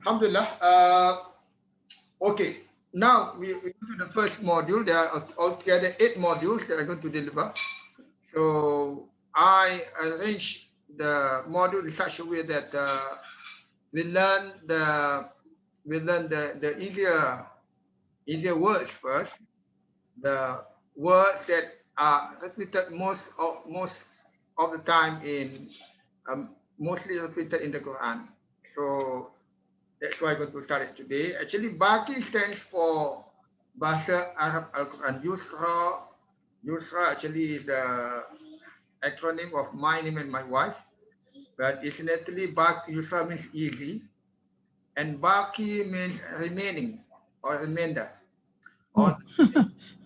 Alhamdulillah. Okay. Now we go to the first module. There are altogether 8 modules that I'm going to deliver. So I arranged the module in such a way that we learn the easier words first. The words that are repeated most of the time in mostly repeated in the Quran. So that's why I'm going to start it today. Actually, BAQY stands for Bahasa Arab Al-Quran. Yusra actually is the acronym of my name and my wife. But incidentally, Yusra means easy. And BAQY means remaining or remainder. Or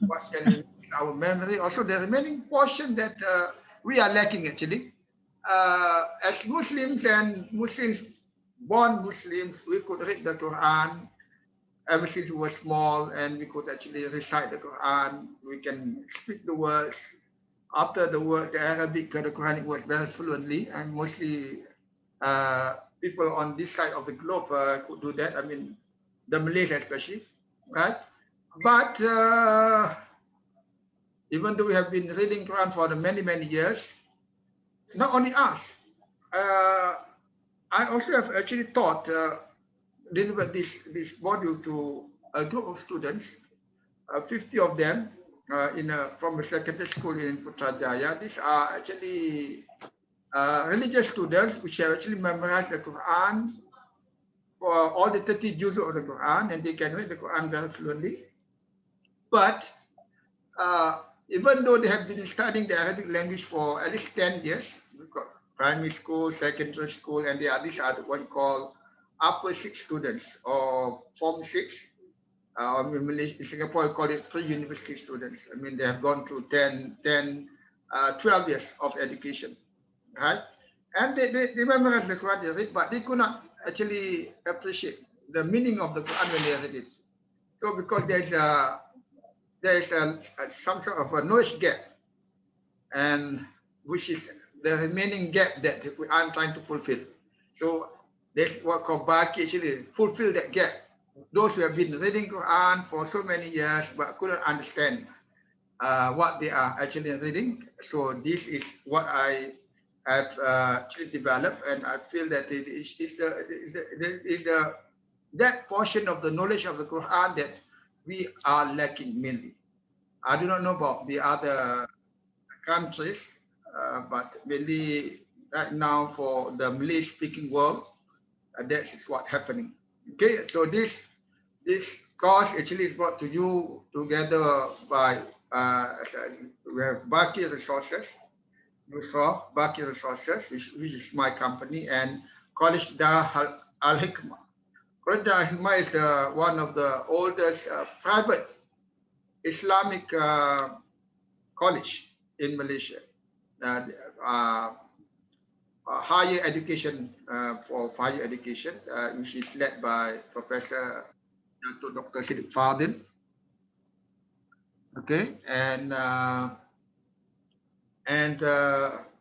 what can remain in our memory. Also, the remaining portion that we are lacking actually. As Muslims and Muslims, born Muslims, we could read the Quran ever since we were small, and we could actually recite the Quran. We can speak the words. After the Arabic, the Quranic words very fluently, and mostly people on this side of the globe could do that. I mean, the Malays especially, right? But even though we have been reading Quran for many years, not only us, I also have actually taught, delivered this module to a group of students, 50 of them from a secondary school in Putrajaya. These are actually religious students which have actually memorized the Quran for all the 30 juz of the Quran, and they can read the Quran very fluently. But even though they have been studying the Arabic language for at least 10 years, primary school, secondary school, and these are what you call upper 6 students or form 6. In Singapore, we call it pre-university students. I mean, they have gone through 12 years of education, right? And they memorize the Quran, they read, but they could not actually appreciate the meaning of the Quran when they read it. So because there's some sort of a knowledge gap, and which is the remaining gap that I'm trying to fulfill. So that's what called BAQY actually fulfill that gap. Those who have been reading Quran for so many years but couldn't understand what they are actually reading. So this is what I have actually developed, and I feel that it is that portion of the knowledge of the Quran that we are lacking mainly. I do not know about the other countries, but mainly right now for the Malay-speaking world, that is what's happening. Okay, so this course actually is brought to you together by we have BAQY Resources, BAQY Resources, which is my company, and College Dar Al Hikmah. College Dar Al Hikmah is one of the oldest private Islamic college in Malaysia. Higher education for higher education, which is led by Professor Dr. Siddiq Fadil. Okay, and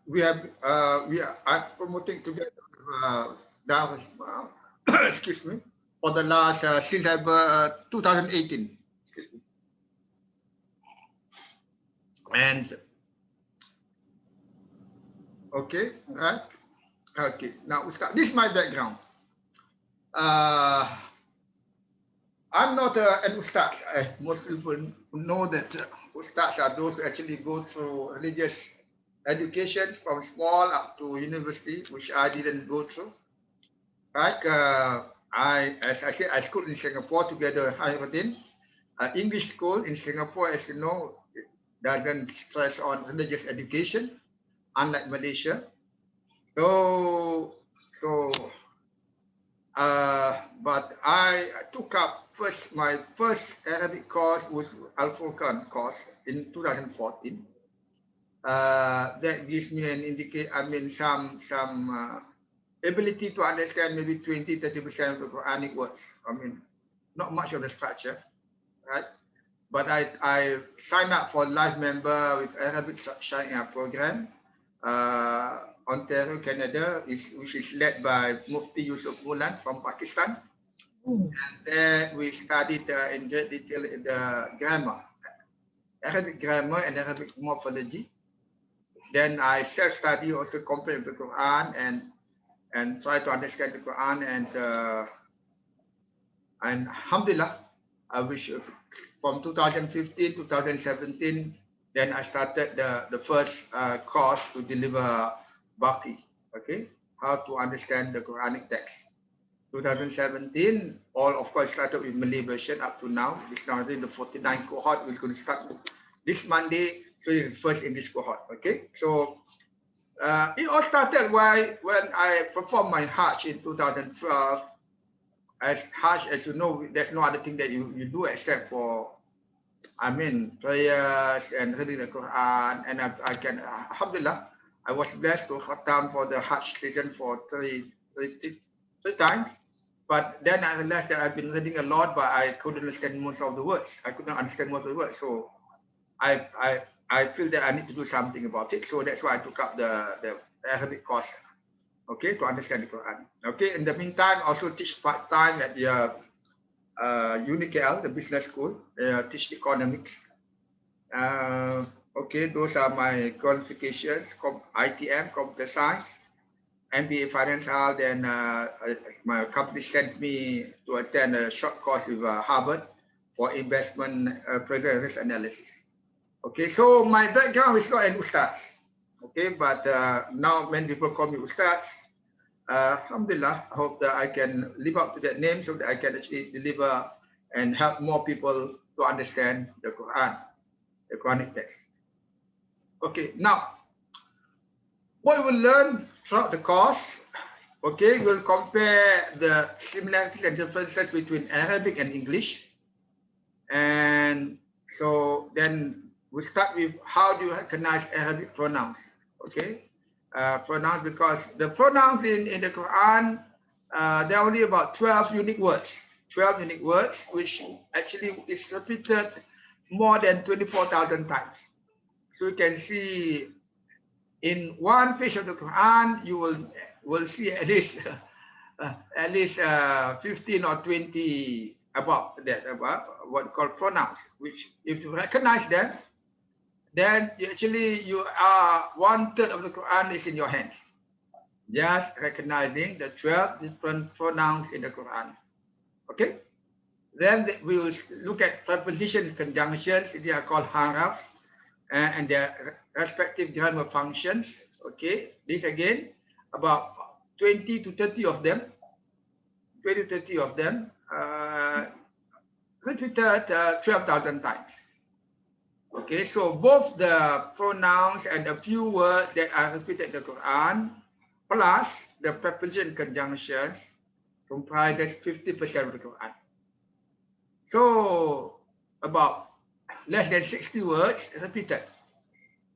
we are promoting together Dar, excuse me, for the last since 2018. Excuse me, and okay, right. Okay, now we start. This is my background. I'm not an ustaz. Most people know that ustaz are those who actually go through religious education from small up to university, which I didn't go through. Like as I said, I schooled in Singapore together with Hayruddin. English school in Singapore, as you know, doesn't stress on religious education, unlike Malaysia. So but I took up my first Arabic course was Al-Furqan course in 2014. That gives me some ability to understand maybe 20-30% of the Quranic words. I mean, not much of the structure, right? But I signed up for life member with Arabic Sharia program, Ontario, Canada, which is led by Mufti Yusuf Mulan from Pakistan. And then we studied in great detail in the grammar, Arabic grammar and Arabic morphology. Then I self-study, also compare the Quran and try to understand the Quran and alhamdulillah, I wish from 2015 2017, then I started the first course to deliver BAQY, okay, how to understand the Quranic text. 2017, all of course started with Malay version up to now. This now in the 49 cohort, we're going to start this Monday, so the first English cohort, okay. So it all started when I performed my Hajj in 2012. As Hajj, as you know, there's no other thing that you do except for, I mean, prayers and reading the Quran. And I can, alhamdulillah, I was blessed to khatam for the Hajj season for three times. But then I realized that I've been reading a lot, but I couldn't understand most of the words. I could not understand most of the words. So I feel that I need to do something about it. So that's why I took up the Arabic course, okay, to understand the Quran. Okay, in the meantime, also teach part-time at the UNIKL, the business school, teach economics. Okay, those are my qualifications, ITM, computer science, MBA financial. Then my company sent me to attend a short course with Harvard for investment present risk analysis. Okay, so my background is not an Ustaz. Okay, but now many people call me Ustaz. Alhamdulillah, I hope that I can live up to that name so that I can actually deliver and help more people to understand the Quran, the Quranic text. Okay, now what we will learn throughout the course, okay, we'll compare the similarities and differences between Arabic and English. And so then we start with how do you recognize Arabic pronouns, okay? Pronouns, because the pronouns in the Quran, there are only about 12 unique words, which actually is repeated more than 24,000 times. So you can see in one page of the Quran, you will see at least 15 or 20 about that, about what we call pronouns, which if you recognize them, then you are 1/3 of the Quran is in your hands. Just recognizing the 12 different pronouns in the Quran. Okay? Then we will look at prepositions, conjunctions. They are called haraf and their respective grammar functions. Okay? This again, about 20 to 30 of them. 20 to 30 of them repeated 12,000 times. Okay, so both the pronouns and a few words that are repeated in the Quran, plus the preposition conjunctions, comprises 50% of the Quran. So about less than 60 words repeated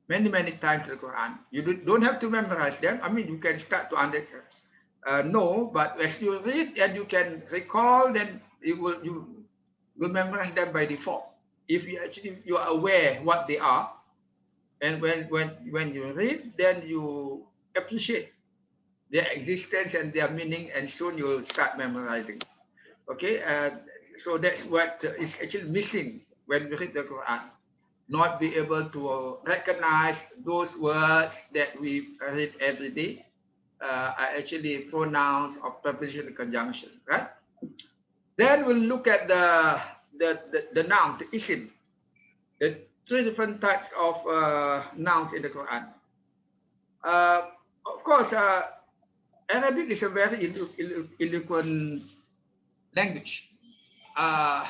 many times in the Quran. You don't have to memorize them. I mean, you can start to know, but as you read and you can recall, then you will memorize them by default. If you are aware what they are, and when you read, then you appreciate their existence and their meaning, and soon you'll start memorizing. Okay, so that's what is actually missing when we read the Quran. Not be able to recognize those words that we read every day are actually pronouns or preposition conjunction, right? Then we'll look at the noun, the isim. The 3 different types of nouns in the Quran. Of course, Arabic is a very eloquent language. I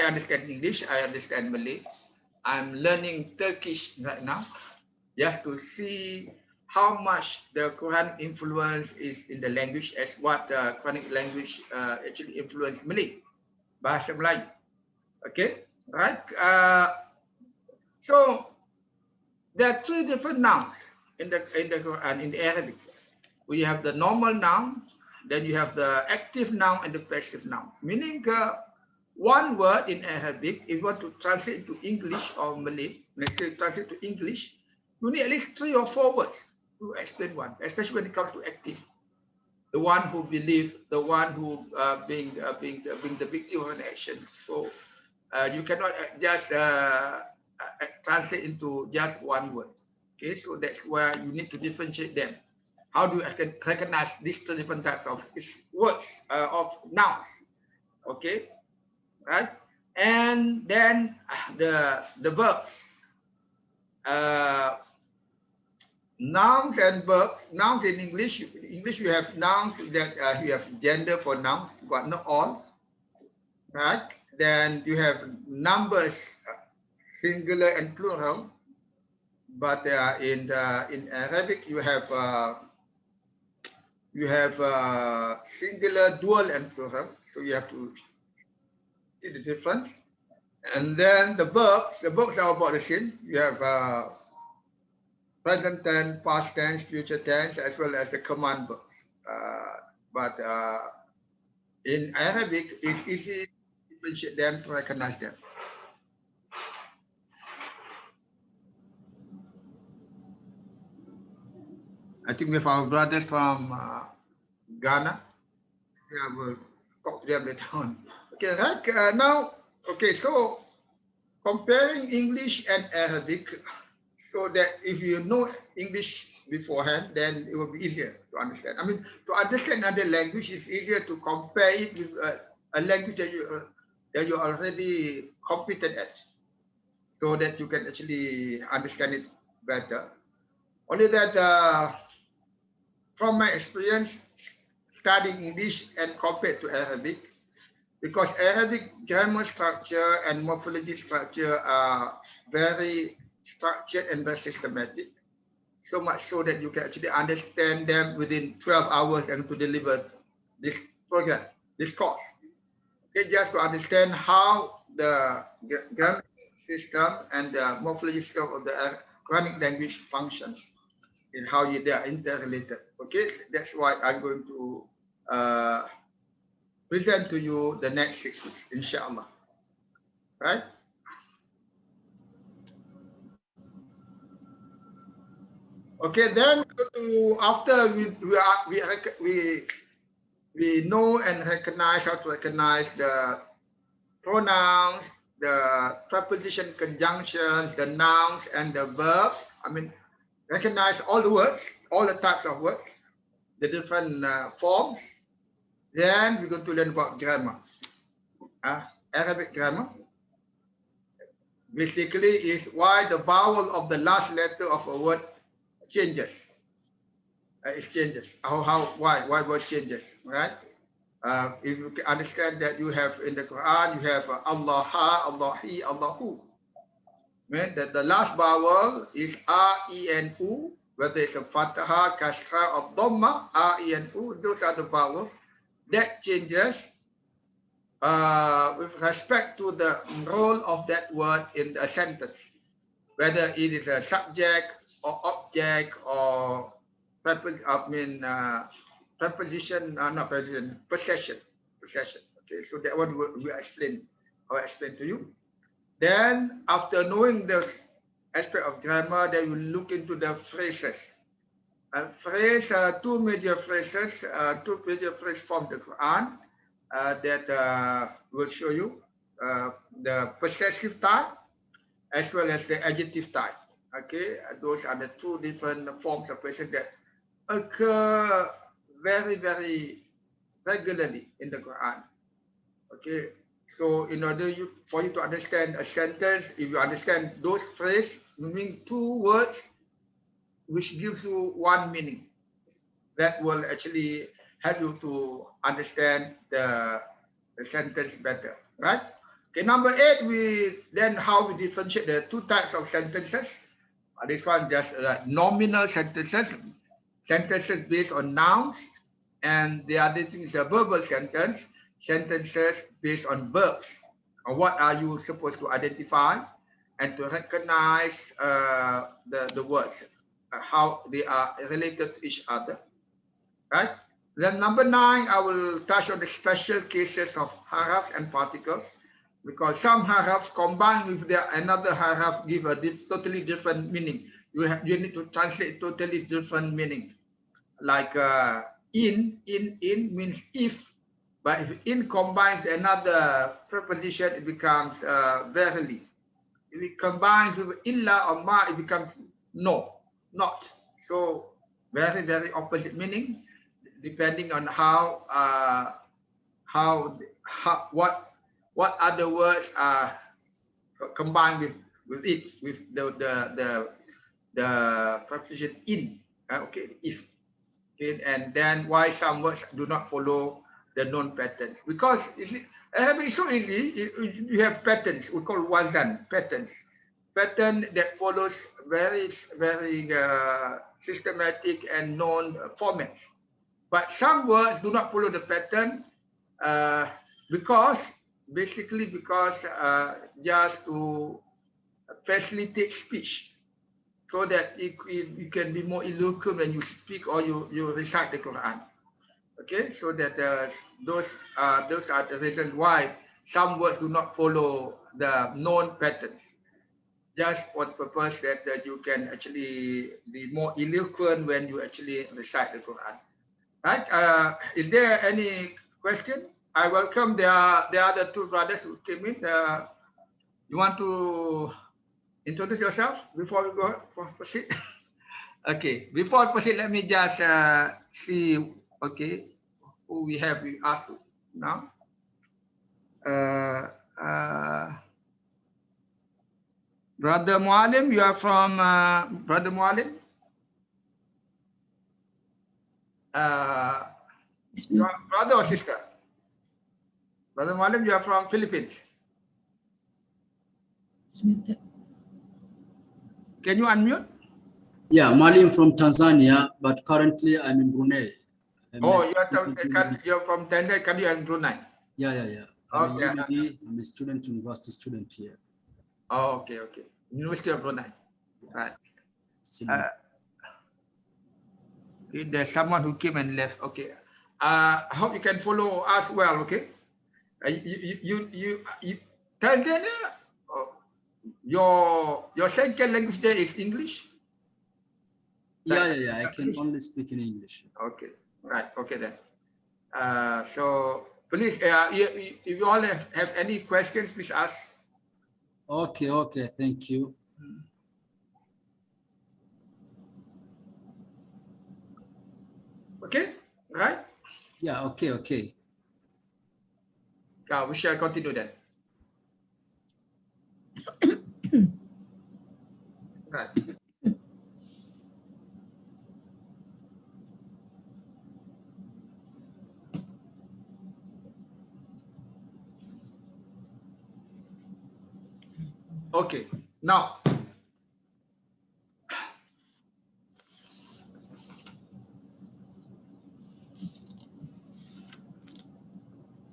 understand English, I understand Malay. I'm learning Turkish right now, just to see how much the Quran influence is in the language, as what the Quranic language actually influenced Malay, bahasa Melayu. Okay, right? So there are 3 different nouns in the Quran, in the Arabic. We have the normal noun, then you have the active noun and the passive noun. Meaning one word in Arabic, if you want to translate to English or Malay, let's say translate to English, you need at least 3 or 4 words to explain one, especially when it comes to active. the one who believes, the one who being the victim of an action. So you cannot just translate into just one word. Okay, so that's where you need to differentiate them. How do you recognize these two different types of words of nouns? Okay, right? And then the verbs. Nouns and verbs. Nouns in English. In English, you have nouns that you have gender for nouns, but not all. Right? Then you have numbers, singular and plural. But in Arabic, you have singular, dual, and plural. So you have to see the difference. And then the verbs are about the same. You have present tense, past tense, future tense, as well as the command verbs. But in Arabic, it's easy to differentiate them, to recognize them. I think we have our brothers from Ghana. Yeah, we'll talk to them later on. Okay, right? Now, okay, so comparing English and Arabic, so that if you know English beforehand, then it will be easier to understand. I mean, to understand another language, it's easier to compare it with a language that you're already competent at, so that you can actually understand it better. Only that, from my experience studying English and compared to Arabic, because Arabic grammar structure and morphology structure are very structured and very systematic, so much so that you can actually understand them within 12 hours and to deliver this program, this course. Okay, just to understand how the grammar system and the morphology system of the Quranic language functions and how they are interrelated. Okay, that's why I'm going to present to you the next 6 weeks, inshallah. Right? Okay, then after we know and recognize how to recognize the pronouns, the preposition conjunctions, the nouns, and the verbs. I mean, recognize all the words, all the types of words, the different forms. Then we're going to learn about grammar. Arabic grammar basically is why the vowel of the last letter of a word changes. It changes. Why word changes, right? If you can understand that you have in the Quran, you have Allah, Allahi, Allahu. Right? That the last vowel is A, E, and U, whether it's a Fataha, Kasra, or Dhamma, A, E, and U, those are the vowels. That changes with respect to the role of that word in a sentence, whether it is a subject or object or preposition, not preposition, possession. Okay, so that one we explain. I'll explain to you. Then, after knowing the aspect of grammar, then we look into the phrases. Two major phrases from the Quran that will show you the possessive type as well as the adjective type. Okay, those are the two different forms of phrases that occur very, very regularly in the Quran. Okay, so in order for you to understand a sentence, if you understand those phrases, meaning two words which gives you one meaning, that will actually help you to understand the sentence better, right? Okay, number 8, how we differentiate the two types of sentences. This one just nominal sentences based on nouns, and the other thing is a verbal sentences based on verbs. What are you supposed to identify and to recognize the words, how they are related to each other, right? Then number 9, I will touch on the special cases of haraf and particles, because some haraf combined with another haraf give a totally different meaning. You need to translate totally different meaning. Like in means if, but if in combines another preposition, it becomes verily. If it combines with illa or ma, it becomes no, not. So very, very opposite meaning, depending on what other words are combined with it, with the preposition in. Okay, if. Okay, and then why some words do not follow the known patterns? Because it's so easy. You have patterns. We call wazan patterns. Pattern that follows very systematic and known formats. But some words do not follow the pattern because just to facilitate speech, so that you can be more eloquent when you speak or you recite the Quran. Okay, so that those are the reasons why some words do not follow the known patterns, just for the purpose that you can actually be more eloquent when you actually recite the Quran. Right? Is there any question? I welcome the other two brothers who came in. You want to introduce yourself before we go proceed? Okay, before I proceed, let me just see, okay, who we have asked now. Brother Mualim, you are from Brother Mualim? You are brother or sister? Brother Mualim, you are from Philippines. Can you unmute? Yeah, Malim from Tanzania, but currently I'm in Brunei. You're from Tanzania, can you in Brunei? Yeah. Okay. I'm a student, university student here. Oh, okay. University of Brunei. Right. There's someone who came and left. Okay. I hope you can follow us well. Okay. You Tanzania. Your second language there is English. Yeah. I can only speak in English. Okay. Right. Okay then. So please, if you all have any questions, please ask. Okay. Thank you. Okay. Right. Yeah. Okay. We shall continue then. Right. Okay, now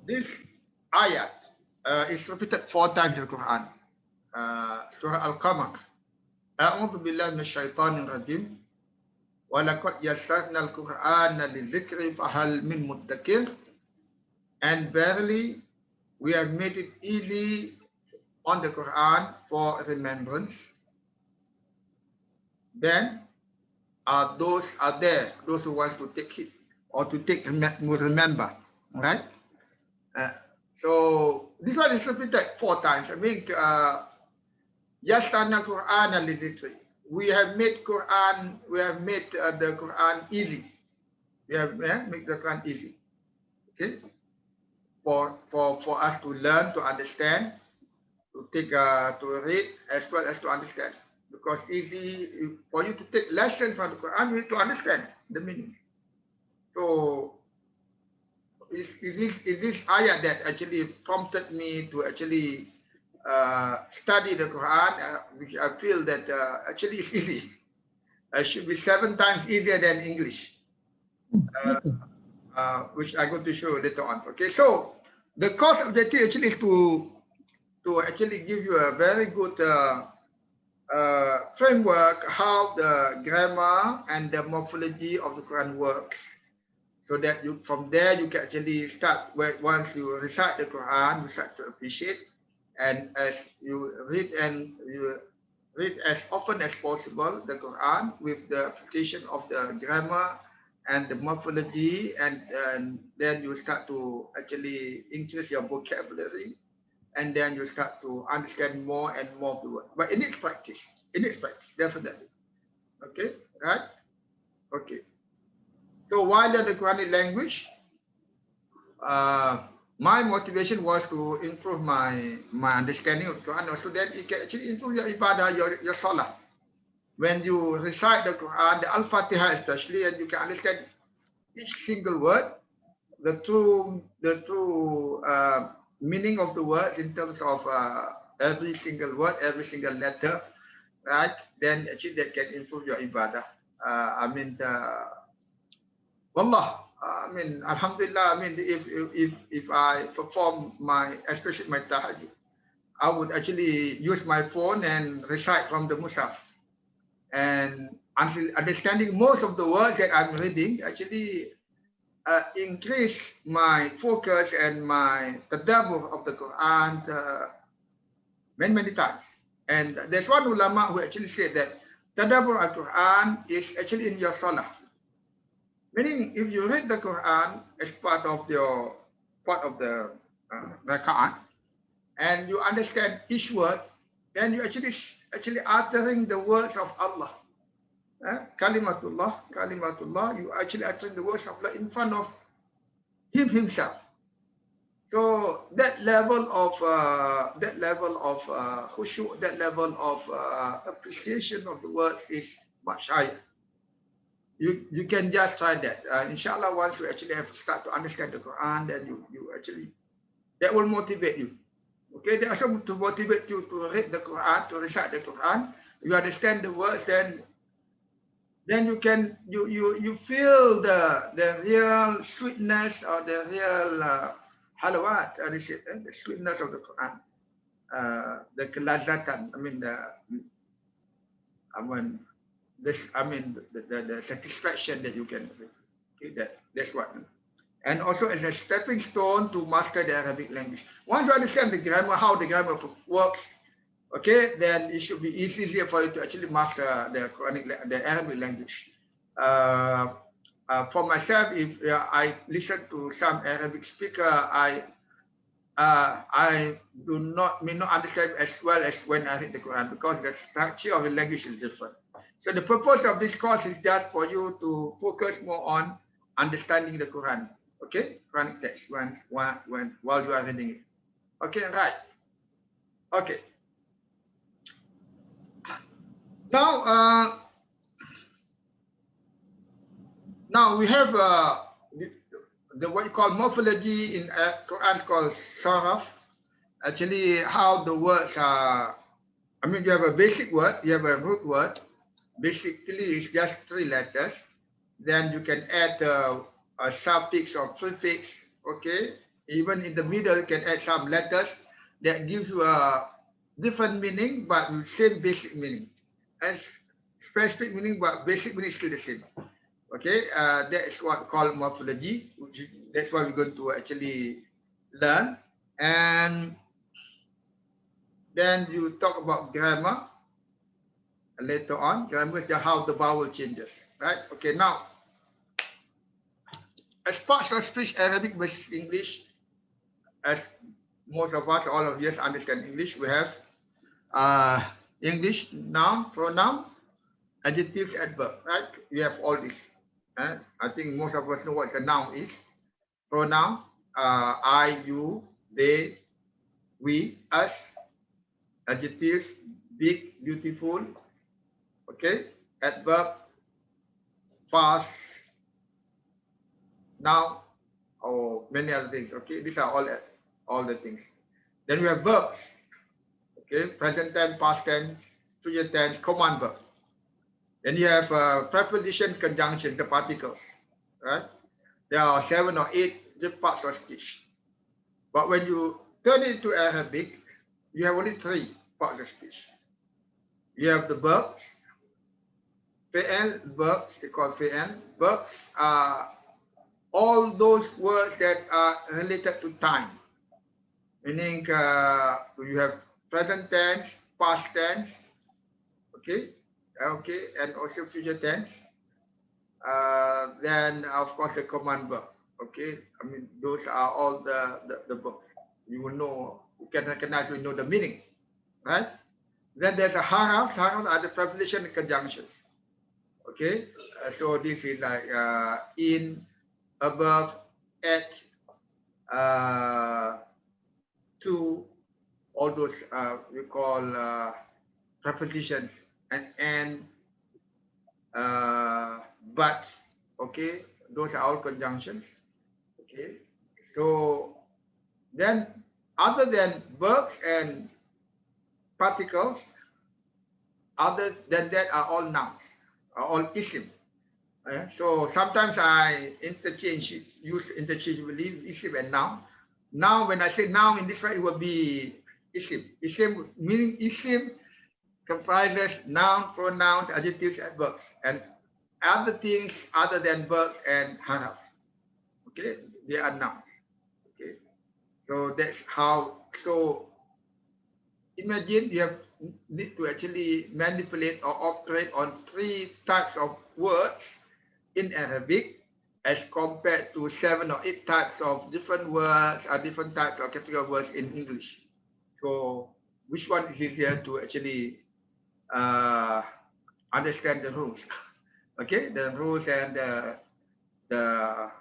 this ayat is repeated 4 times in the Quran. Surah Al-Qamar. A'udhu billahi minash shaitanir rajim. Wa laqad yassarna al-Qur'ana lidhikri fahal min muddakir. And verily, we have made it easy on the Quran for remembrance. Then those who want to take it or to remember, right? So this one is repeated 4 times. I mean, Yasana Quran al-Lidhikri. We have made the Quran easy. We have made the Quran easy. Okay, for us to learn, to understand, to read as well as to understand. Because easy for you to take lessons from the Quran, you need to understand the meaning. So is this ayat that actually prompted me to actually study the Quran, which I feel that actually is easy. It should be 7 times easier than English, which I'm going to show later on. Okay, so the course objective actually is to actually give you a very good framework how the grammar and the morphology of the Quran works, so that from there you can actually start once you recite the Quran, you start to appreciate, and as you read as often as possible the Quran with the application of the grammar and the morphology, and then you start to actually increase your vocabulary, and then you start to understand more and more of the word. But it needs practice. It needs practice, definitely. Okay, right? Okay. So while in the Quranic language, my motivation was to improve my understanding of Quran, so that it can actually improve your ibadah, your salah. When you recite the Quran, the Al-Fatiha especially, and you can understand each single word, the true meaning of the words in terms of every single word, every single letter, right? Then actually that can improve your ibadah. Wallah, Alhamdulillah. If I perform especially my tahajjud, I would actually use my phone and recite from the Musaf. And understanding most of the words that I'm reading actually increase my focus and my tadabbur of the Quran many times. And there's one ulama who actually said that tadabbur al-Quran is actually in your salah. Meaning, if you read the Quran as part of the Raka'at, and you understand each word, then you actually uttering the words of Allah. Kalimatullah, kalimatullah. You actually uttering the words of Allah in front of Him Himself. So that level of khushu', that level of appreciation of the words is much higher. You can just try that. Inshallah, once you actually start to understand the Quran, then you actually, that will motivate you. Okay, that also to motivate you to read the Quran, to recite the Quran. You understand the words, then you feel the real sweetness or the real halawat, the sweetness of the Quran, the kelazatan. The satisfaction that you can. Okay, that's what. And also as a stepping stone to master the Arabic language. Once you understand the grammar, how the grammar works, okay, then it should be easier for you to actually master the Arabic language. For myself, if I listen to some Arabic speaker, I may not understand as well as when I read the Quran, because the structure of the language is different. So the purpose of this course is just for you to focus more on understanding the Quran. Okay, Quranic text while you are reading it. Okay, right. Okay. Now, now we have the what you call morphology in Quran called saraf. Actually, how the words are. You have a basic word, you have a root word. Basically, it's just 3 letters. Then you can add a suffix or prefix. Okay, even in the middle, you can add some letters that gives you a different meaning, but with same basic meaning. As specific meaning, but basic meaning is still the same. Okay, that is what we call morphology. That's what we're going to actually learn. And then you talk about grammar later on. Grammar is how the vowel changes, right? Okay, now, as parts of speech, Arabic versus English, as most of us, all of us understand English, we have English noun, pronoun, adjectives, adverb, right? We have all this. I think most of us know what a noun is. Pronoun, I, you, they, we, us. Adjectives, big, beautiful. Okay, adverb, fast, noun, or many other things. Okay, these are all the things. Then we have verbs. Okay, present tense, past tense, future tense, command verb. Then you have preposition, conjunction, the particles. Right? There are 7 or 8 parts of speech. But when you turn it into Arabic, you have only 3 parts of speech. You have the verbs, fi'al, verbs, they call fi'al. Verbs are all those words that are related to time. Meaning you have present tense, past tense, okay, and also future tense. then of course the command verb. Okay, I mean those are all the verbs. You will know, you can recognize, you know the meaning, right? Then there's a harakats. Harakats are the preposition and conjunctions. Okay, so this is like in, above, at, to, all those we call prepositions, and but. Okay, those are all conjunctions. Okay, so then other than verbs and particles, other than that are all nouns, are all isim. So sometimes I use interchangeably isim and noun. Now when I say noun in this way, it will be isim. Isim meaning isim comprises noun, pronouns, adjectives, and verbs, and other things other than verbs and haraf. Okay, they are nouns. Okay, so that's how. So imagine you need to actually manipulate or operate on 3 types of words in Arabic as compared to 7 or 8 types of different words or different types of category of words in English. So which one is easier to actually understand the rules? Okay, the rules and the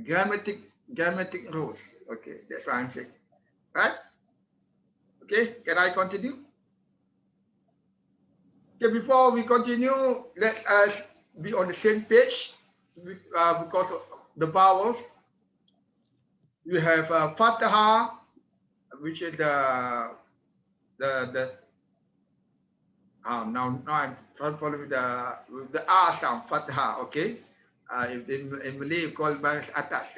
grammatic rules. Okay, that's what I'm saying. Right? Okay, can I continue? Okay, before we continue, let us be on the same page because of the vowels. You have Fataha, which is the now I'm following with the R sound, Fataha. Okay, in Malay you call it baris atas.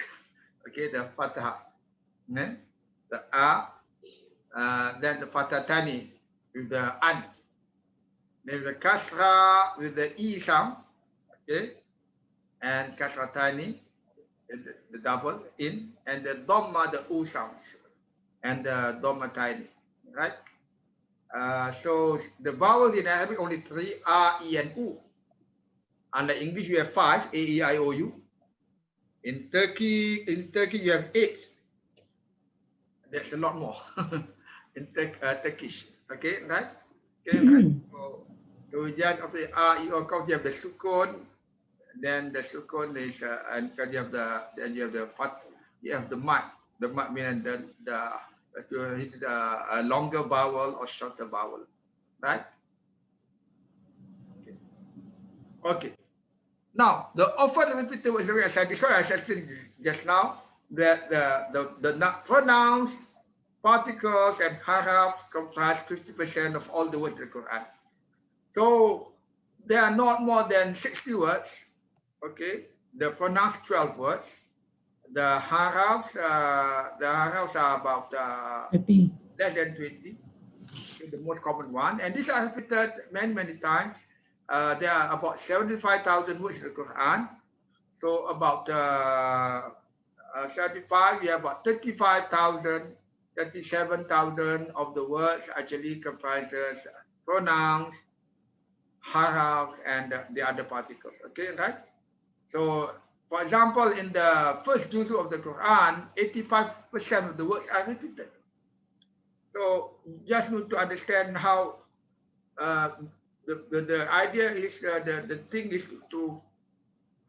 Okay, the Fataha. Okay? The A, then the Fatatani with the an. Then the Kasra with the E sound. Okay, and Kasratani, the double in, and the Dhamma, the U sounds, and the Dhamma tiny, right? So the vowels in Arabic only 3, R, E, and U. Unlike English, you have 5, A, E, I, O, U. In Turkey you have 8. That's a lot more in Turkish. Okay, right? Okay, right? So we just after R, E, O, of course you have the sukun. Then the sukun is and you have the fat, you have the mud. The mud means the longer vowel or shorter vowel, right? Okay. Okay. Now the often repeated words, as I explained just now, that the pronouns, particles, and haraf comprise 50% of all the words in the Quran. So there are not more than 60 words. Okay, the pronouns 12 words. The harafs are about less than 20, the most common one, and these are repeated many times. There are about 75,000 words in the Quran. So about 75, we have about 35,000, 37,000 of the words actually comprises pronouns, harafs, and the other particles. Okay, right? So, for example, in the first juzu of the Quran, 85% of the words are repeated. So, just need to understand how the idea is, the thing is to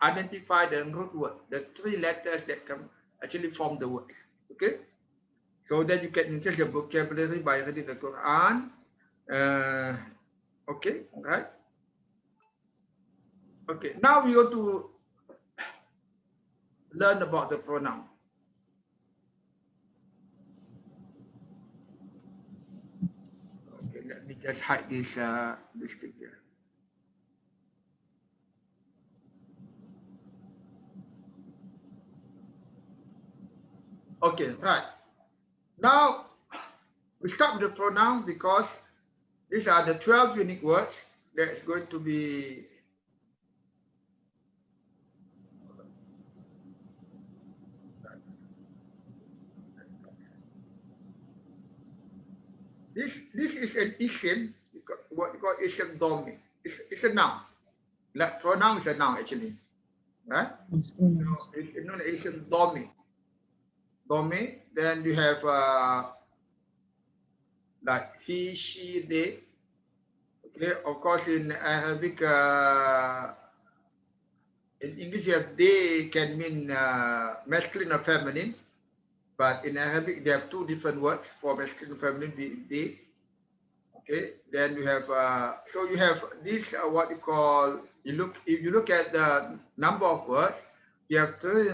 identify the root word, the 3 letters that can actually form the word. Okay? So then you can increase your vocabulary by reading the Quran. Okay, right? Okay, now we go to learn about the pronoun. Okay, let me just hide this thing here. Okay, right. Now we start with the pronoun because these are the 12 unique words that is going to be this is an isim, what you call isim domi. It's a noun. Like pronoun is a noun actually. right? Yes, So pronouns. it's known as ضمير. ضمير. Then you have like he, she, they. Okay, of course in Arabic, in English, they can mean masculine or feminine, but in Arabic, they have two different words for masculine and feminine, they. Okay, then you have, so you have this, what you call, if you look at the number of words, you have three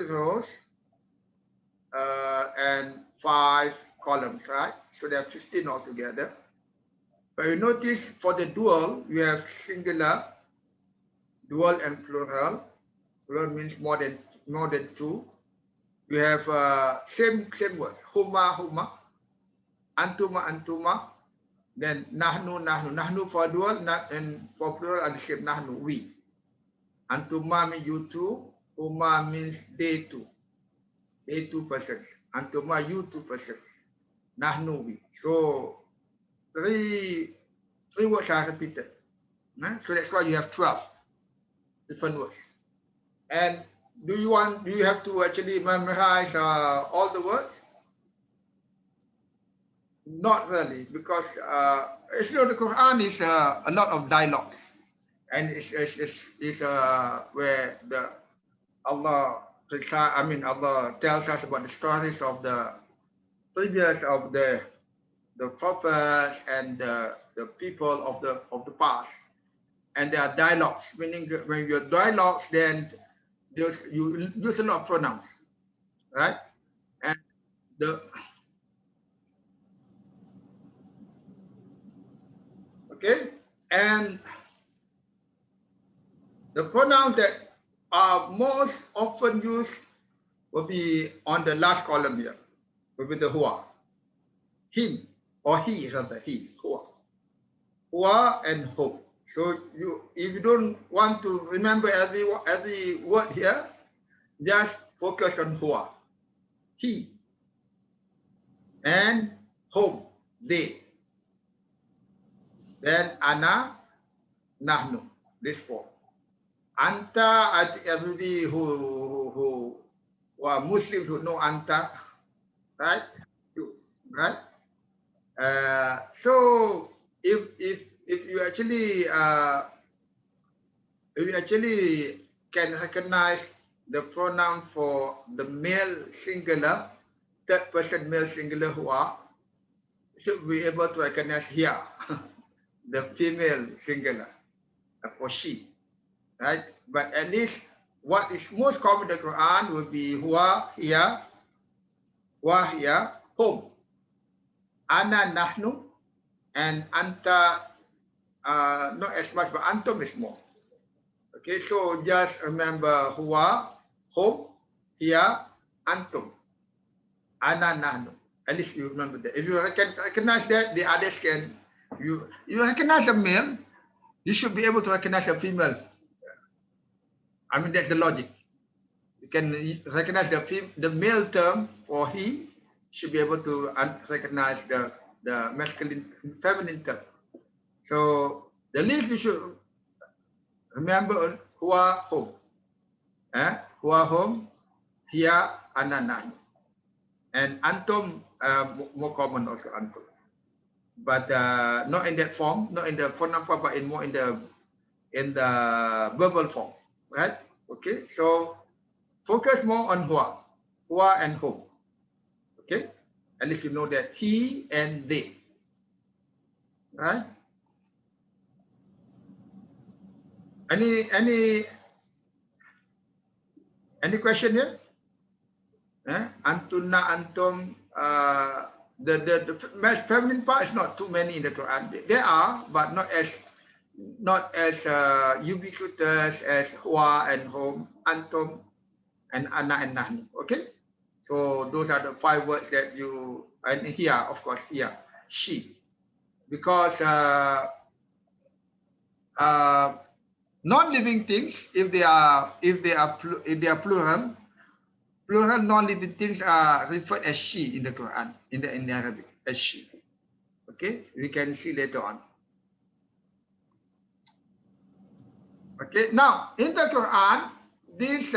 rows and 5 columns, right? So there are 15 altogether. But you notice for the dual, you have singular, dual and plural. Plural means more than two. You have same word, huma, antuma. Then nahnu for dual, and for plural are the same, nahnu, we. Antuma means you two, huma means they two persons. Antuma, you two persons. Nahnu, we. So three words are repeated. So that's why you have 12 different words. And do you have to actually memorize all the words? Not really, because the Quran is a lot of dialogues, and it's where Allah tells us about the stories of the previous of the prophets and the people of the past, and there are dialogues. Meaning when you have dialogues, then you use a lot of pronouns, right? And the okay, and the pronouns that are most often used will be on the last column here, will be the huwa, him or he, rather he, huwa and hum. So if you don't want to remember every word here, just focus on huwa, he, and hum, they. Then ana, nahnu, this 4. Anta, I think everybody who are Muslims who know anta, right? Right? So if you actually can recognize the pronoun for the male singular, third person male singular who are, should be able to recognize here the female singular for she, right? But at least what is most common in the Quran will be huwa, here, hum, ana, nahnu, and anta, not as much, but antum is more. Okay, so just remember huwa, hum, here, antum, ana, nahnu. At least you remember that. If you recognize that, the others can. You recognize a male, you should be able to recognize a female. I mean, that's the logic. You can recognize the male term for he, should be able to recognize the masculine, feminine term. So the least you should remember huwa, hum. Huwa, hum, here, ana, nahnu. And antum, more common also, antum. But not in that form, not in the phone number, but more in the verbal form, right? Okay, so focus more on huwa and hum. Okay, at least you know that he and they, right? Any question here? Antuna, antum. The feminine part is not too many in the Quran. There are, but not as ubiquitous as huwa and hum, antum, and ana and nahnu. Okay, so those are the 5 words that you, and here, of course, here, she, because non-living things, if they are plural non-living things are referred as she in the Quran, in the Arabic, as she. Okay, we can see later on. Okay, now in the Quran, these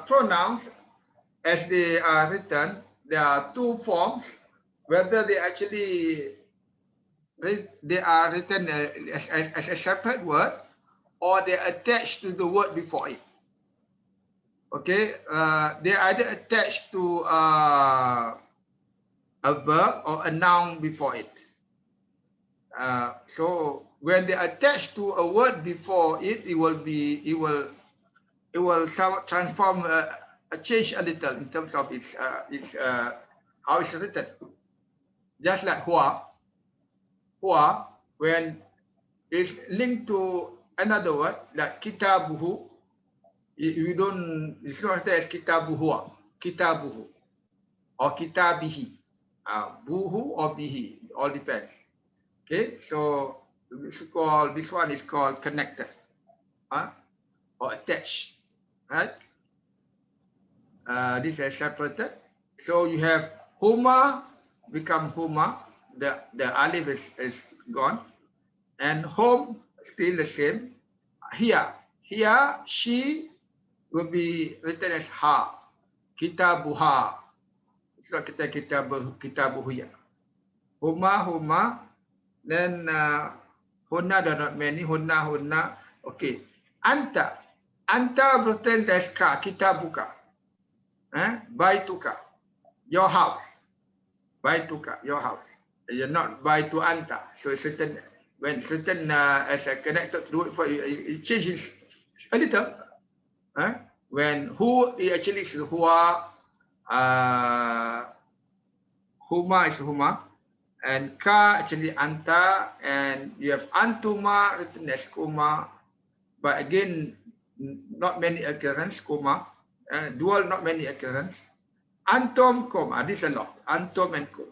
pronouns, as they are written, there are two forms, whether they actually they are written as a separate word or they attached to the word before it. Okay, they either attached to a verb or a noun before it. So when they attach to a word before it, it will transform, change a little in terms of its how it's written. Just like hua, when it's linked to another word like kitabuhu, you don't, it's not as kitabuhu, kitabuhu or kitabihi, buhu or bihi, all depends. Okay, so this one is called connected, or attached, right? This is separated. So you have huma become huma, the alif is gone, and home still the same. Here, she will be written as ha, kitabuha. It's not kitabuhu. Huma, then hunna, there are not many, hunna. Okay, anta written as ka, kitabuka. Baituka, your house. Baituka, your house. You're not baitu anta. So certain, when certain as a connected to it, it changes a little. When who actually is huwa, huma is huma, and ka actually anta, and you have antuma written as kuma, but again not many occurrence, kuma, dual not many occurrence. Antum kum, this a lot. Antum and kum.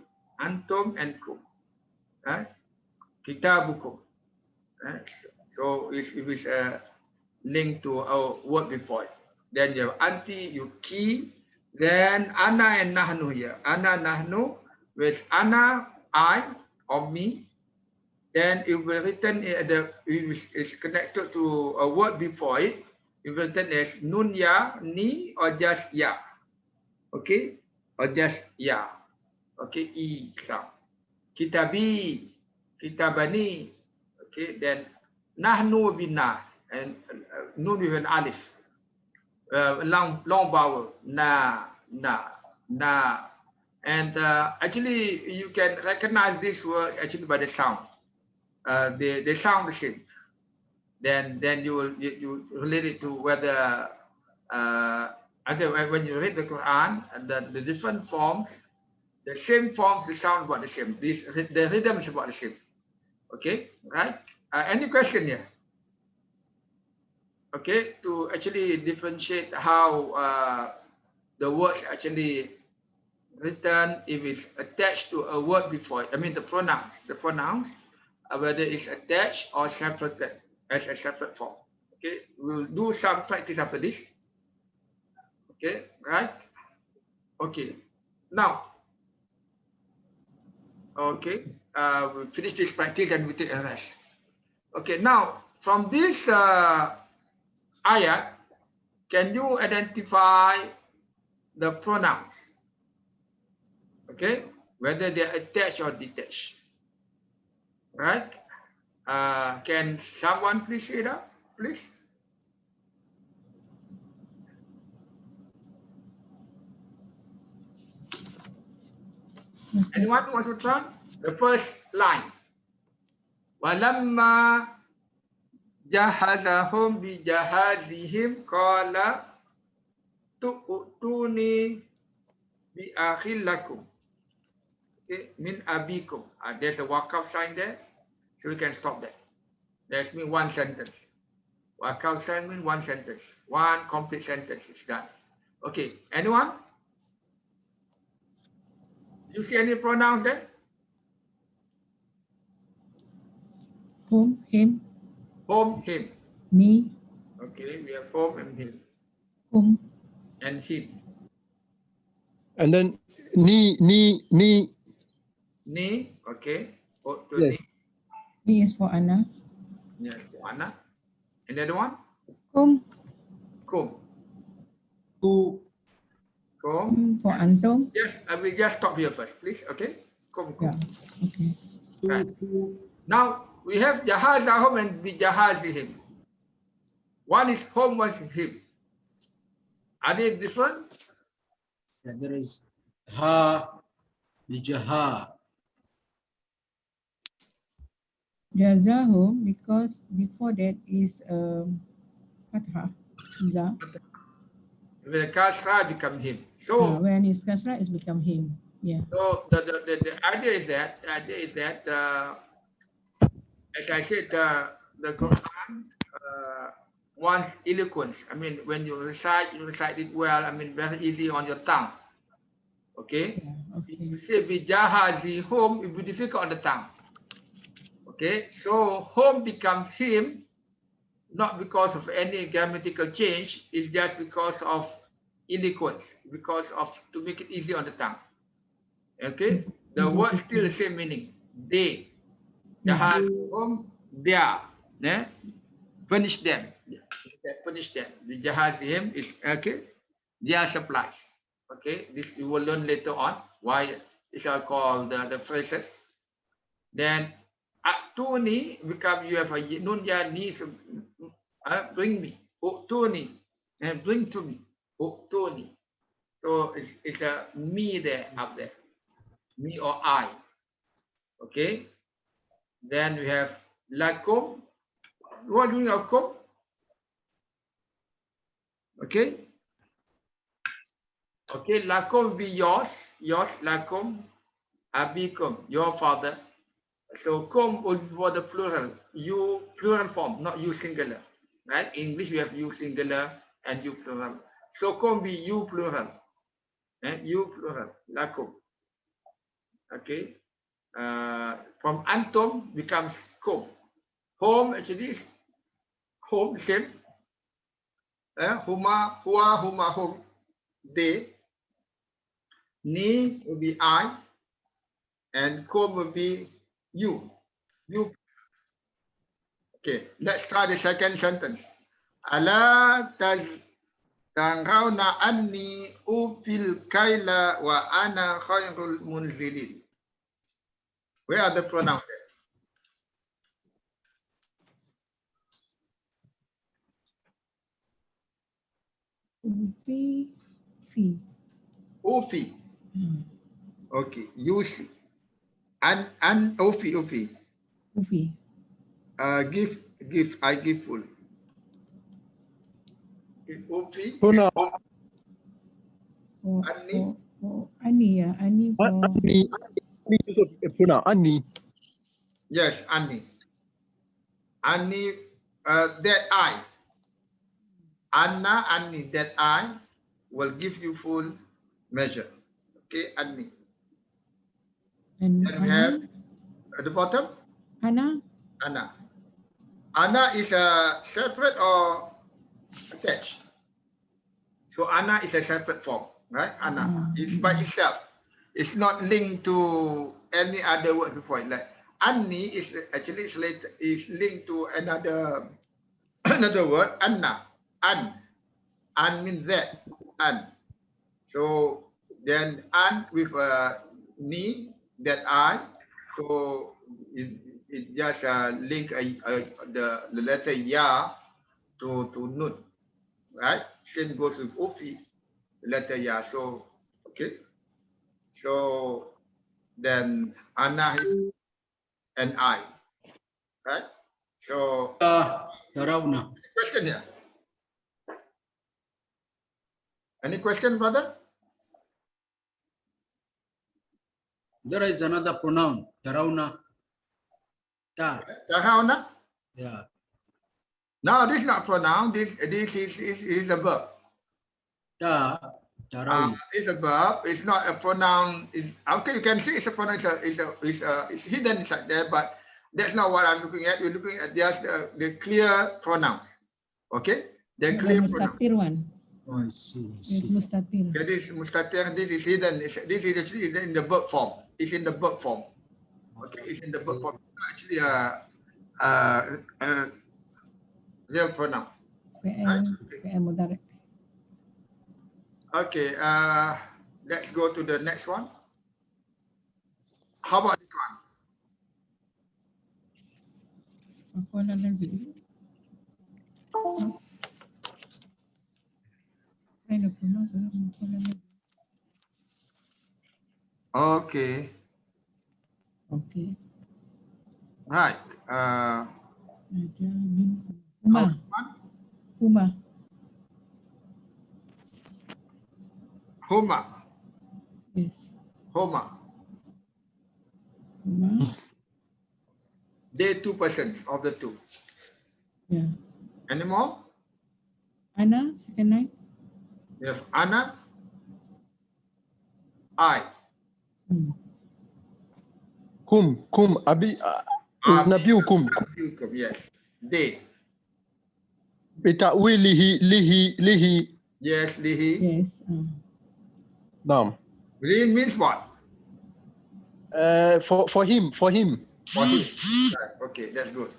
Kitabukum. So it is linked to our word before it. Then you have anti, you key. Then ana and nahnu here. Ana, nahnu, with ana, I, or me. Then it will written, is connected to a word before it. It will written as nun ya, ni, or just ya. Okay, or just ya. Okay, e sound. Kitabi, kitabani. Okay, then nahnu bina, and nun with an alif. Long vowel, na. And actually, you can recognize this word actually by the sound. They sound the same. Then you relate it to whether when you read the Quran, and the different forms, the same forms, the sound about the same. The rhythm is about the same. Okay, right? Any question here? Okay, to actually differentiate how the words actually written, if it's attached to a word before it. I mean the pronouns, whether it's attached or separated as a separate form. Okay, we'll do some practice after this. Okay, right? Okay, now, okay, we'll finish this practice and we take a rest. Okay, now from this ayat, can you identify the pronouns? Okay, whether they're attached or detached, right? Can someone please say that, please? Anyone who wants to try? The first line. Walamma jahadahum bi jahadihim qala tu'tuni bi akhilakum. Okay, min abikum. There's a walkout sign there, so we can stop that. That's mean one sentence. Walkout sign means one sentence. One complete sentence is done. Okay, anyone? You see any pronouns there? Home, him. Home, him. Me. Okay, we have home and him. Home. And him. And then ni. Ni, okay. Yes. Me is for Anna. Yes, for Anna. And the other one? Kum. Kum. Ku. Kum. For antum. Yes, I will just stop here first, please. Okay. Kum. Kum. Yeah. Okay. Right. Now we have jahazahum and bijahazihim. One is home, one is him. Are they different? Yeah, there is ha, bijaha. Jazahum, because before that is fathah. Za. The kasra become him. So When it's kasra, it's become him. Yeah. so the idea is that as I said, the Quran wants eloquence. I mean, when you recite it well. I mean, very easy on your tongue. Okay. Yeah. If Okay. you say bijahazi home, it will be difficult on the tongue. Okay. So home becomes him, not because of any grammatical change. It's just because of eloquence, because of to make it easy on the tongue. Okay. The Easy word to still the say. same meaning. They. Yeah. Jahazihum, their. Yeah? Furnish them. Yeah. Furnish them. The jahazihim is okay. Their supplies. Okay. This you will learn later on why these are called the phrases. Then atuni become you have a nun ya ni bring me. Utuni and bring to me. Utuni. So it's a me there up there. Me or I. Okay. Then we have lakum. What doing akum? Okay. Okay, lakum be yours. Yours, lakum. Abikum, your father. So kum would be for the plural. You plural form, not you singular. Right? In English we have you singular and you plural. So kum be you plural. You plural. Lakum. Okay. From antum becomes kum. Home actually is home, same. Huma, huwa, huma, home. They. Ni will be I. And kum will be you. You. Okay, let's start the second sentence. Ala tangrawna anni ufil kaila wa ana khairul munzilin. Where are the pronouns there? Ufi. Fi. Ufi. Okay, you see. And Ufi. Ufi. Give, I give full. Ufi. Pronoun. Anni. Ani, yeah. Ani for. Anni. Anni is a pronoun. Anni. Yes, Anni. Anni, that I. Anna, Anni, that I will give you full measure. Okay, Anni. And Then we have Ana. at the bottom, Ana. Anna. Anna is a separate or attached. So Anna is a separate form, right? Anna. It's by itself. It's not linked to any other word before it. Like Anni is actually is linked to another another word, Anna. An means that. An. So then an with ni, that I. So it just link the letter ya to nun, right? Same goes with Ufi, the letter ya. So okay. So then Anna and I, right? So Tarawna. question here. Any question, brother? There is another pronoun, tarawna. Ta. Tahauna? Yeah. No, this is not pronoun. This is a verb. Ta. Tarawna. It's a verb. It's not a pronoun. Okay, you can see it's a pronoun. It's hidden inside there, but that's not what I'm looking at. We're looking at just the clear pronoun. Okay, the clear pronoun. Mustatir one. Oh, I see. It's mustatir. Okay, this is mustatir. This is hidden. This is actually in the verb form. It's in the verb form. Okay, it's in the verb form. It's not actually a real pronoun. فعل مضارع. Okay, let's go to the next one. How about this one? مفعول الذي. أين pronouns مفعول الذي. Okay, Okay. right. Aja min huma. Huma. Huma, Yes. Homa. Huma. They two persons of the two. Yeah. Any more? Ana, second line. Yes, Anna, I. Kum, abi, nabiukum. Nabiukum, yes. They. Bita'wilihi, lihi. Yes, Lihi. Yes. Naam. Green means what? For him. For him. Right. Okay, that's good.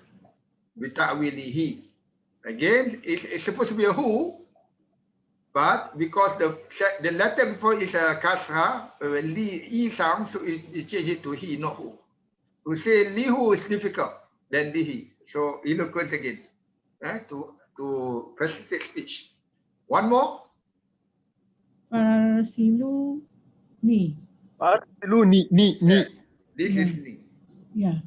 Bita'wilihi. Again, it's supposed to be a who, but because the letter before is a kasra, li sound, so it change it to he, not who. To say lihu is difficult than lihi. So eloquence again, to facilitate speech. One more. Farsilu ni. Lu ni. This Yeah. is ni. Yeah.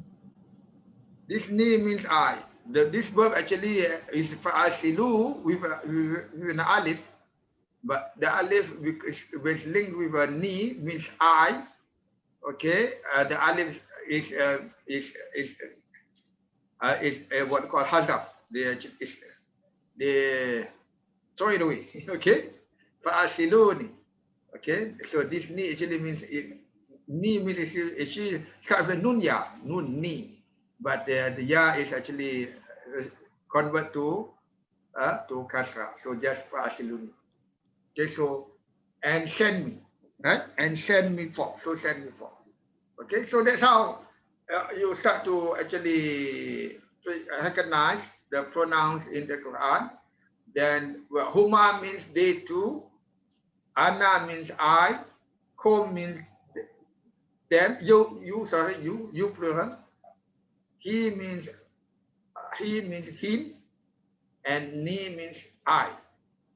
This ni means I. This verb actually is fa'asilu with an alif, but the alif is linked with a ni means I. Okay, the alif is what called hazaf. They throw it away. Okay, fa'asiluni. Okay, so this ni actually means ni means actually kind of a nun ya, nun ni. But the ya is actually convert to kasra. So just fa'asiluni. Okay, so and send me, right? And send me for. So send me for. Okay, so that's how you start to actually recognize the pronouns in the Quran. Then huma means they two, ana means I, kum means them, you plural. He means him, and ni means I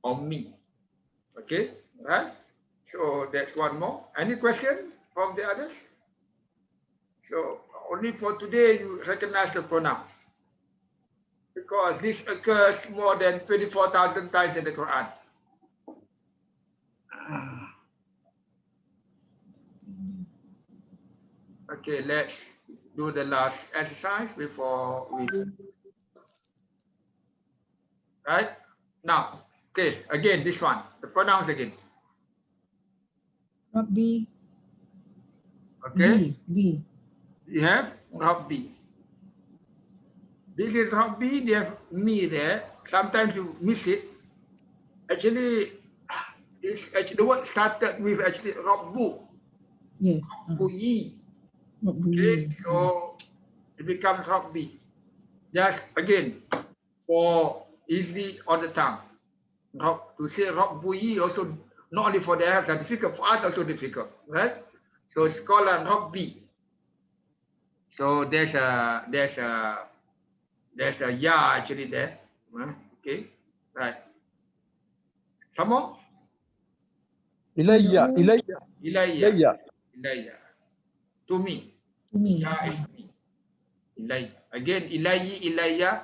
or me. Okay, right? So that's one more. Any question from the others? So only for today you recognize the pronouns, because this occurs more than 24,000 times in the Quran. Okay, let's do the last exercise before we. Right now, okay, again this one, the pronouns again. Rabbi. Okay, B. you have Rabbi. This is Rabbi, they have me there. Sometimes you miss it. Actually, the word started with actually Rabbu. Yes. Rabbuyi. Rabbi. Okay, so it becomes Rabbi. Just again, for easy on the tongue. To say Rabbuyi also, not only for the Arabs, are difficult, for us also difficult, right? So it's called a Rabbi. So there's a ya actually there. Okay, right. Some more? Ilayya. Ilayya. To me. To me. Ya is me. Ilayya. Again, ilayya,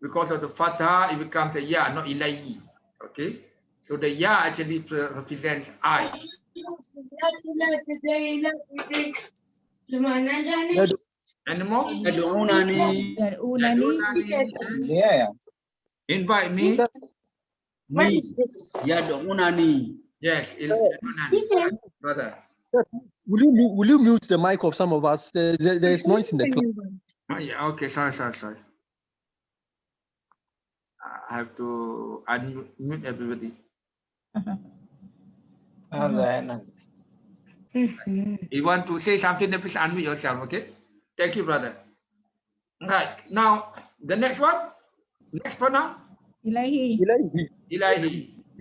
because of the fathah, it becomes a ya, not ilayyi. Okay? So the ya actually represents I. Any more? يدعونني Invite me. يدعونني. Yes, yad'unani. Brother. Will you mute the mic of some of us? There's noise in the club. Oh, yeah, okay, sorry. I have to unmute everybody. You want to say something, then please unmute yourself, okay? Thank you, brother. Right, now the next one, next pronoun. Ilahi. Ilahi.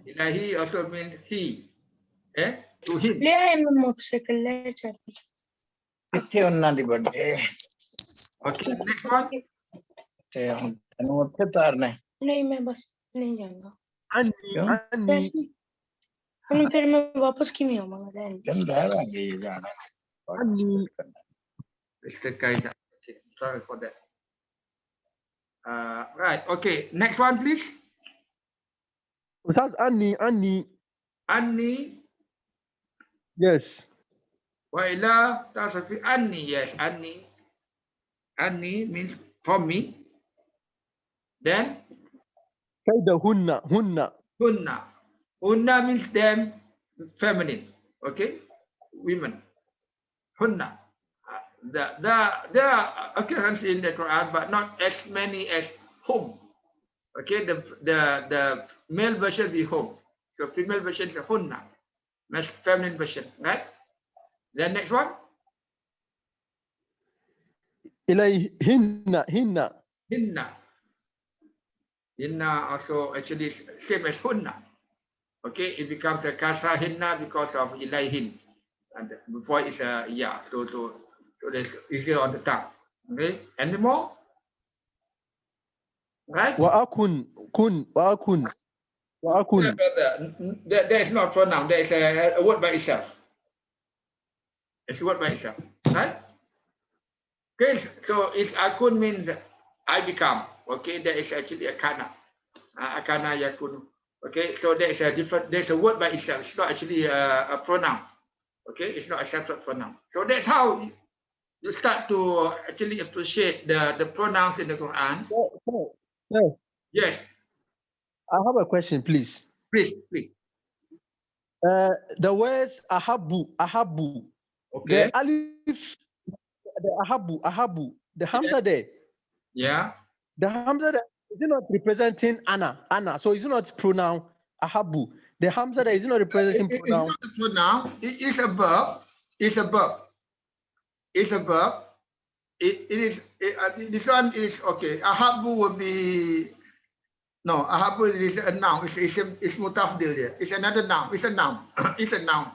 Ilahi also means he. To him. ले आए मैं motorcycle ले चलती किथे ਉਹਨਾਂ ਦੀ birthday Okay, next one. ਤੇ ਹੁਣ ਤੈਨੂੰ ਉੱਥੇ ਤਾਰਨਾ ਹੈ नहीं मैं बस नहीं जाऊंगा Annie. वैसे फिर मैं वापस क्यों नहीं आऊंगा ਤੈਨੂੰ ਲੈ ਲਾਂਗੇ ਜਾਣਾ Annie. Mr. Kaiser. Okay, sorry for that. Right, okay. Next one, please. Ustaz, Annie. Anni. Yes. Wa ila tasafi Anni. Yes, Anni. Anni means from me. Then Hunna. Hunna. Hunna means them, feminine. Okay, women. Hunna. There are occurrences in the Quran, but not as many as hum. Okay, the male version be hum. The female version is hunna. That's feminine version, right? Then next one. Hinna. Hinna. Hinna also actually same as hunna. Okay, it becomes a kasa hinna because of ilaihin. And before it's a so that's easier on the tongue. Okay, any more? Right? Wa'akun. There is not pronoun. There is a word by itself. It's a word by itself, right? Okay, so it's akun means I become. Okay, there is actually akana. Akana yakun. Okay, so there's a word by itself. It's not actually a pronoun. Okay, it's not a separate pronoun. So that's how you start to actually appreciate the pronouns in the Quran. Sir, Yes, I have a question, please. please. The words ahabu. Okay. The alif, the ahabu. The hamza there. Yeah. The hamza there, is it not representing Anna? So is it not pronoun ahabu? The hamza there, is it not representing pronoun? It's not a pronoun. It is a verb. It's a verb. This one is okay. Ahabu will be no. Ahabu is a noun. It's mutafdil there. It's another noun. It's a noun. It's a noun.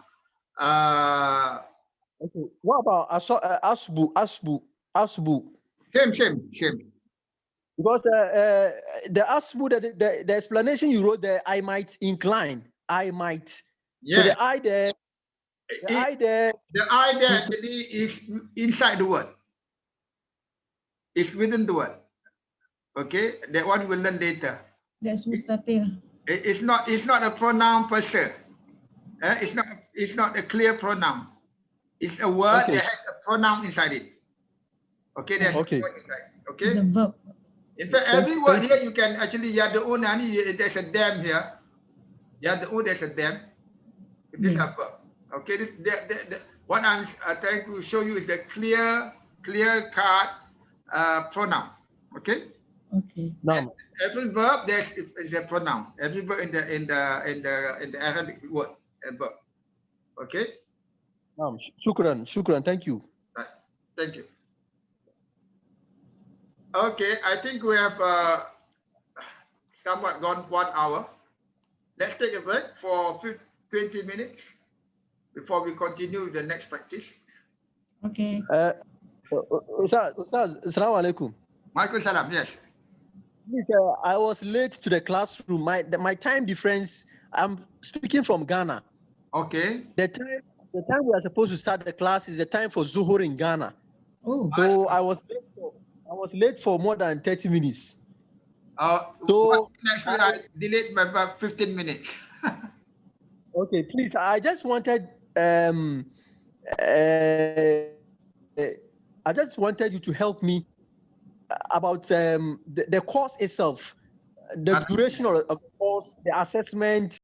Okay. What about asbu? Same. Because the asbu, the explanation you wrote there, I might incline. I might. Yeah. So the I there. The I there actually is inside the word. It's within the word. Okay, that one we'll learn later. That's mustatir. It's not a pronoun per se. It's not a clear pronoun. It's a word that has a pronoun inside it. Okay, there's a word inside. Okay. It's a verb. In fact, every word here you can actually there's a them here. There's a them. This is a verb. Okay, what I'm trying to show you is the clear-cut pronoun. Okay. Okay. No. Every verb is a pronoun. Every verb in the Arabic word a verb. Okay. Shukran. Thank you. Right. Thank you. Okay, I think we have somewhat gone 1 hour. Let's take a break for 20 minutes before we continue with the next practice. Okay. Ustaz, Assalamu alaikum. Michael Salam, yes. Please, I was late to the classroom. My time difference, I'm speaking from Ghana. Okay. The time we are supposed to start the class is the time for Zuhur in Ghana. Oh. So I was late for more than 30 minutes. So actually I delayed by about 15 minutes. Okay, please. I just wanted you to help me about the course itself, the duration of the course, the assessment,